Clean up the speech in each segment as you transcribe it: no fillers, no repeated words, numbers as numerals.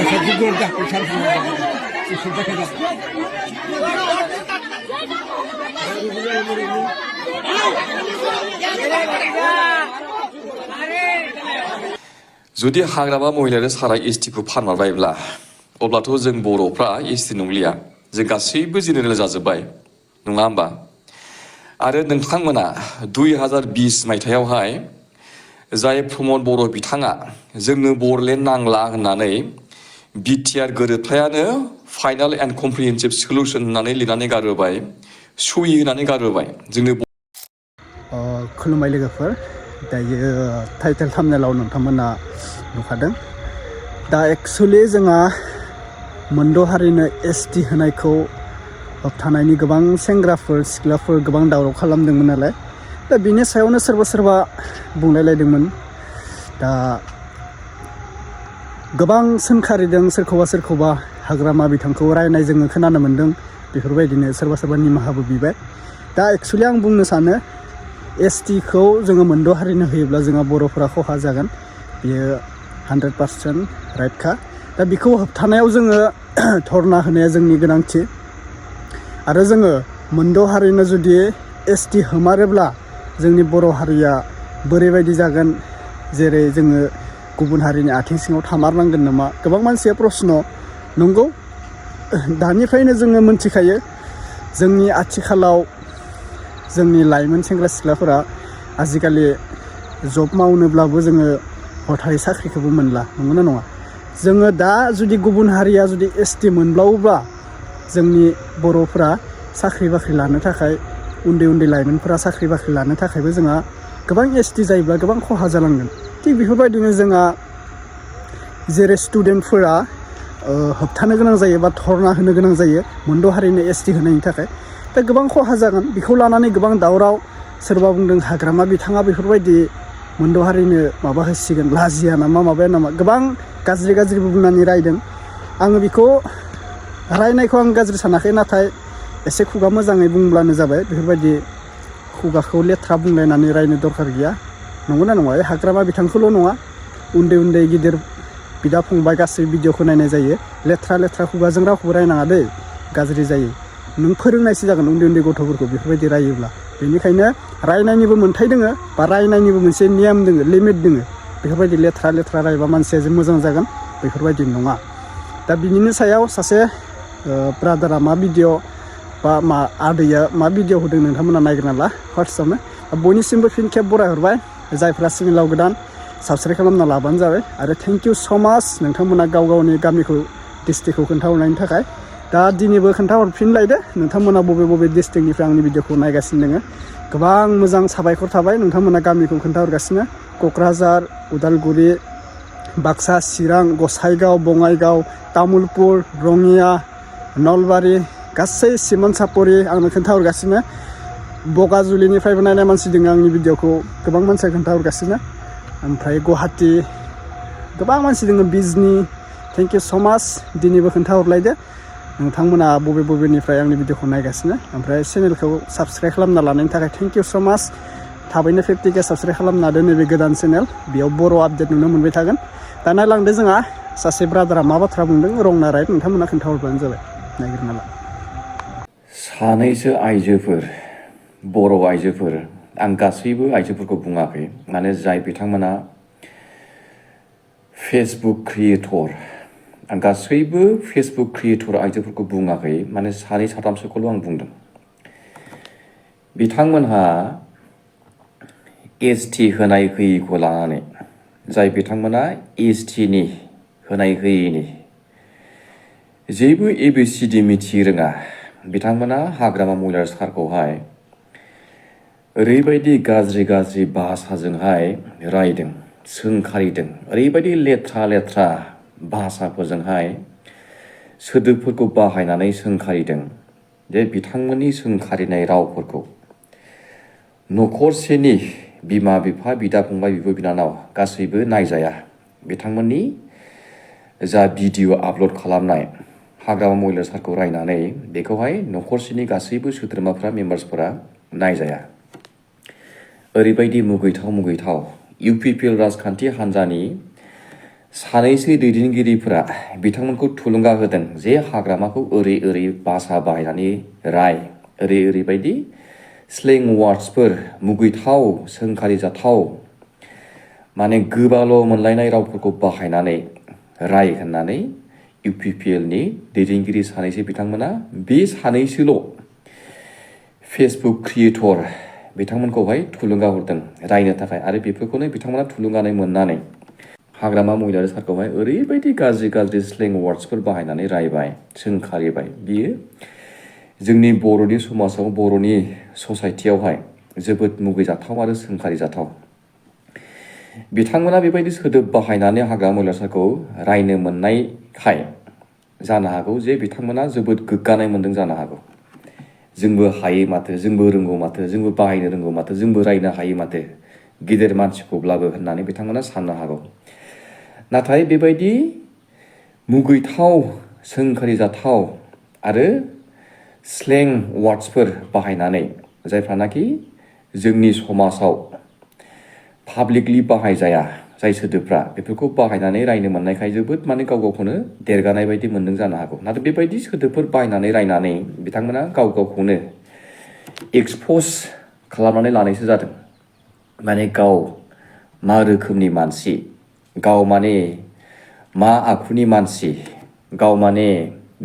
जुदि हाग्रामा महिलारि सारा एसटिखौ फानहरबायब्ला अब्लाथ' जों बर'फ्रा एसटि नंलिया जों गासैबो जेनेरेल जाजोब्बाय नङा होमबा आरो नोंथांमोना 2020 मायथाइयावहाय जाय प्रमद बर' बिथाङा जोंनो बरलेण्ड नांला होननानै बिटिआर गोरोबथायानो फाइनाल एन्ड कमप्रिहेन्सिभ सल्युसन होननानै लिरनानै गारबोबाय सहि होनानै गारबोबाय जोंनो खुलुमबाय लोगोफोर दायो टाइटेल थाम्बनेलाव नोंथांमोना नुखादों दा एक्चुअली जोंहा मोनद' हारिनो एसटि होनायखौ होबथानायनि गोबां सेंग्राफोर सिख्लाफोर गोबां दावराव खालामदोंमोन नालाय दा बिनि सायावनो सोरबा बुंलायलायदोंमोन दा गोबां सोंखारिदों सोरखौबा हाग्रामा बिथांखौ रायनाय जोङो खोनानो मोन्दों बेफोरबायदिनो सोरबा निमाहाबो बिबाय दा एक्चुअली आं बुंनो सानो एसटिखौ जोङो मोनद' हारिनो होयोब्ला जोंहा बर'फोरा खहा जागोन बियो 100% राइटखा दा बेखौ होबथानायाव जोङो धरना होनाया जोंनि गोनांथि आरो जोङो मोनद' हारिनो जुदि एसटि होमारोब्ला जोंनि बर' हारिया बोरैबायदि जागोन जेरै जोङो गुबुन हारिनि आथिं सिङाव थामारनांगोन नामा गोबां मानसिया प्रश्न नंगौ दानिफ्रायनो जोङो मोनथिखायो जोंनि आथिखालाव जोंनि लाइमोन सेंग्रा सिख्लाफोरा आजिखालि जब मावनोब्लाबो जोङो हरथारै साख्रिखौबो मोनला नंगौना नङा जोङो दा जुदि गुबुन हारिया जुदि एसटि मोनब्लावोब्ला जोंनि बर'फोरा साख्रि बाख्रि लानो थाखाय उन्दै लाइमोनफोरा साख्रि बाख्रि लानो थाखायबो जोंहा गोबां एसटि जायोब्ला गोबां खहा जालांगोन थिग बेफोरबायदिनो जोंहा जेरै स्टुडेन्टफोरा होबथानो गोनां जायो बा धरना होनो गोनां जायो मोनद' हारिनो एसटि होनायनि थाखाय दा गोबां खहा जागोन बेखौ लानानै गोबां दावराव सोरबा बुंदों हाग्रामा बिथाङा बेफोरबायदि मोनद' हारिनो माबा होसिगोन लाजिया नामा माबाया नामा गोबां गाज्रिबो बुंनानै रायदों आङो बेखौ रायनायखौ आं गाज्रि सानाखै नाथाय एसे खुगा मोजाङै बुंब्लानो जाबाय बेफोरबायदि खुगाखौ लेथ्रा बुंलायनानै रायनो दरखार गैया नंगौना नङा हाग्रामा बिथांखौल' नङा उन्दै गिदिर बिदा फंबाय गासै भिडिअखौ नायनाय जायो लेथ्रा खुगाजों रावखौबो रायनाङा दै गाज्रि जायो नों फोरोंनायसो जागोन उन्दै गथ'फोरखौ बेफोरबायदि रायोब्ला बेनिखायनो रायनायनिबो मोन्थाय दोङो बा रायनायनिबो मोनसे नियम दोङो लिमिट दोङो बेफोरबायदि लेथ्रा रायबा मानसिया जे मोजां जागोन बेफोरबायदि नङा दा बिनिनो सायाव सासे ब्रादारा मा भिडिअ बा मा आदैया मा भिडिअ होदों नोंथांमोना नायग्रोना ला फार्स्टआवनो बयनिसिमबो फिन खेब बरायहरबाय जायफ्रा चेनेलाव गोदान साबस्क्राइब खालामना लाबानो जाबाय आरो थेंक इउ स' माच नोंथांमोना गावनि गामिखौ डिस्ट्रिक्टखौ खोन्थाहरनायनि थाखाय दा दिनैबो खोन्थाहरफिनलायदो नोंथांमोना बबे डिस्ट्रिक्टनिफ्राय आंनि भिडिअखौ नायगासिनो दङ गोबां मोजां साबायखर थाबाय नोंथांमोना गामिखौ खोन्थाहरगासिनो क'क्राझार उदालगुरि बाक्सा चिरां गसाइगाव बङाइगाव तामुलपुर रङिया नलबारि गासै सिमोनसापुरि आंनो खोन्थाहरगासिनो बगाजुलिनिफ्रायबो नायनाय मानसि दङ आंनि भिडिअखौ गोबां मानसिया खोन्थाहरगासिनो ओमफ्राय गुवाहाटि गोबां मानसि दङ बिजनि थेंक इउ स' माच दिनैबो खोन्थाहरलायदो नोंथांमोना बबेनिफ्राय आंनि भिडिअखौ नायगासिनो ओमफ्राय चेनेलखौ साबस्क्राइब खालामना लानायनि थाखाय थेंक इउ स' माच थाबैनो 50K साबस्क्राइब खालामना दोन नैबे गोदान चेनेल बेयाव बर' आपडेट नुनो मोनबाय थागोन दा नायलांदो जोंहा सासे ब्रादारा मा बाथ्रा बुंदों रं ना राइट नोंथांमोना खोन्थाहरबानो जाबाय नायगिरना ला सानैसो आइजोफोर बर' आइजोफोर आं गासैबो आइजोफोरखौ बुङाखै माने जाय बिथांमोना फेसबुक क्रिएटर आं गासैबो फेसबुक क्रिएटर आइजोफोरखौ बुङाखै माने सानै साथामसोखौल' आं बुंदों बिथांमोनहा एसटि होनाय होयिखौ लानानै जाय बिथांमोना एसटिनि होनाय होयिनि जेबो ABCD मिथि रोङा बिथांमोना हाग्रामा महिलारि सारखौहाय ओरैबायदि गाज्रि भाषाजोंहाय रायदों सोंखारिदों ओरैबायदि लेथ्रा भाषाफोरजोंहाय सोदोबफोरखौ बाहायनानै सोंखारिदों जे बिथांमोननि सोंखारिनाय रावफोरखौ न'खरसेनि बिमा बिफा बिदा फंबाय बिब' बिनानाव गासैबो नायजाया बिथांमोननि जा भिडिअ आपल'ड खालामनाय हाग्रामा महिलारि सारखौ रायनानै बेखौहाय न'खरसेनि गासैबो सोद्रोमाफ्रा मेम्बार्सफोरा नायजाया ओरैबायदि मुगैथाव UPPL राजखान्थि हान्जानि सानैसो दैदेनगिरिफोरा बिथांमोनखौ थुलुंगा होदों जे हाग्रामाखौ ओरै ओरै भाषा बाहायनानै राय, ओरै ओरैबायदि स्लें वार्ड्सफोर, मुगैथाव सोंखारिजाथाव माने गोबाल' मोनलायनाय रावफोरखौ बाहायनानै राय होननानै UPPLनि दैदेनगिरि सानैसो बिथांमोना बे सानैसोल' फेसबुक क्रिएटर बिथांमोनखौहाय थुलुंगा हरदों रायनो थाखाय आरो बेफोरखौनो बिथांमोना थुलुंगानाय मोननानै हाग्रामा महिलारि सारखौहाय ओरैबायदि गाज्रि गाज्रि स्लें वार्ड्सफोर बाहायनानै रायबाय, सोंखारिबाय। बियो जोंनि बर'नि समाजाव, बर'नि ससाइटियावहाय जोबोद मुगैजाथाव आरो सोंखारिजाथाव। बिथांमोना बेबायदि सोदोब बाहायनानै हाग्रामा महिलारि सारखौ रायनो मोननायखाय जानो हागौ जे बिथांमोना जोबोद गोग्गानाय मोन्दों जानो हागौ। जोंबो हायो माथो, जोंबो रोंगौ माथो, जोंबो बाहायनो रोंगौ माथो, जोंबो रायनो हायो माथो गिदिर मानसिखौब्लाबो होननानै बिथांमोना साननो हागौ। नाथाय बेबायदि मुगैथाव, सोंखारिजाथाव आरो स्लें वार्ड्सफोर बाहायनानै जायफ्रानाखि जोंनि समाजाव पाब्लिकलि बाहायजाया जाय सोदोबफ्रा, बेफोरखौ बाहायनानै रायनो मोननायखाय जोबोद माने गाव गावखौनो देरगानाय बायदि मोन्दों जानो हागौ। नाथाय बेबायदि सोदोबफोर बाहायनानै रायनानै बिथांमोना गाव गावखौनो एक्सप'ज खालामनानै लानायसो जादों। माने गाव मा रोखोमनि मानसि, गाव माने मा आखुनि मानसि, गाव माने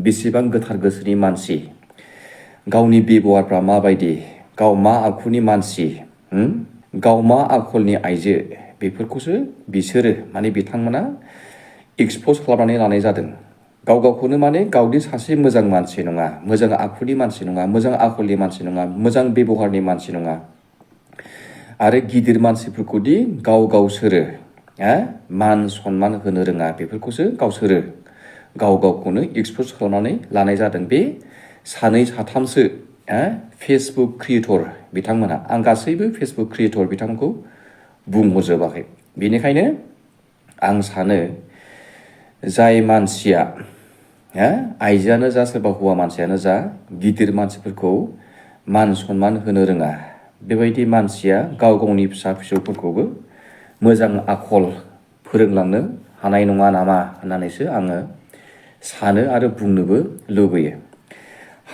बेसेबां गोथार गोसोनि मानसि, गावनि बेब'हारफ्रा माबायदि, गाव मा आखुनि मानसि, गाव मा आखलनि आइजो, बेफोरखौसो बिसोरो माने बिथांमोना एक्सप'ज खालामनानै लानाय जादों। गाव गावखौनो माने गावदि सासे मोजां मानसि नङा, मोजां आखुनि मानसि नङा, मोजां आखलनि मानसि नङा, मोजां बेब'हारनि मानसि नङा आरो गिदिर मानसिफोरखौदि गावसोरो मान सनमान होनो रोङा, बेफोरखौसो गावसोरो गाव गावखौनो एक्सप'ज खालामनानै लानाय जादों। बे सानै साथामसो फेसबुक क्रिएटर बिथांमोनहा, आं गासैबो फेसबुक क्रिएटर बिथांमोनखौ बुंहरजोबाखै। बेनिखायनो आं सानो जाय मानसिया आइजोआनो जा सोरबा हौवा मानसियानो जा गिदिर मानसिफोरखौ मान सनमान होनो रोङा, बेबायदि मानसिया गाव गावनि फिसा फिसौफोरखौबो मोजां आखल फोरोंलांनो हानाय नङा नामा होननानैसो आङो सानो आरो बुंनोबो लुबैयो।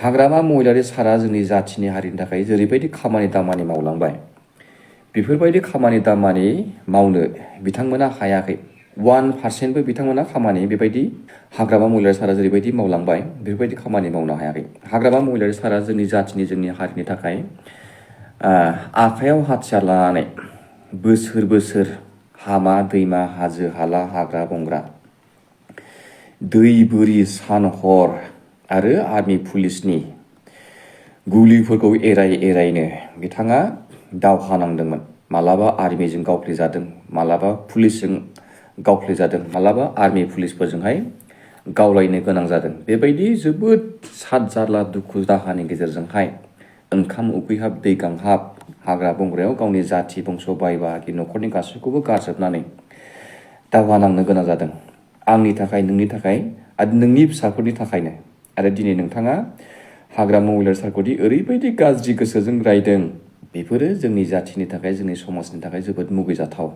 हाग्रामा महिलारि सारा जोंनि जाथिनि हारिनि थाखाय जेरैबायदि खामानि दामानि मावलांबाय, बेफोरबायदि खामानि दामानि मावनो बिथांमोना हायाखै। 1%बो बिथांमोना खामानि बेबायदि हाग्रामा महिलारि सारा जेरैबायदि मावलांबाय, बेफोरबायदि खामानि मावनो हायाखै। हाग्रामा महिलारि सारा जोंनि जाथिनि, जोंनि हारिनि थाखाय आखायाव हाथियार लानानै बोसोर बोसोर हामा दैमा, हाजो हाला, हाग्रा बंग्रा, दै बोरि, सान हर आरो आर्मि पुलिसनि गुलिफोरखौ एराय एरायनो बिथाङा दावहा नांदोंमोन। मालाबा आर्मिजों गावफ्लेजादों, मालाबा पुलिसजों गावफ्लेजादों, मालाबा आर्मि पुलिसफोरजोंहाय गावलायनो गोनां जादों। बेबायदि जोबोद साद जारला दुखु दाहानि गेजेरजोंहाय ओंखाम उखैहाब दै गांहाब हाग्रा बंग्रायाव गावनि जाथि बंस' बाय बाहागि न'खरनि गासैखौबो गारजोबनानै दावहा नांनो गोनां जादों। आंनि थाखाय, नोंनि थाखाय आरो नोंनि फिसाफोरनि थाखायनो। आरो दिनै नोंथाङा हाग्रामा महिलारि सारखौदि ओरैबायदि गाज्रि गोसोजों रायदों, बेफोरो जोंनि जाथिनि थाखाय, जोंनि समाजनि थाखाय जोबोद मुगैजाथाव।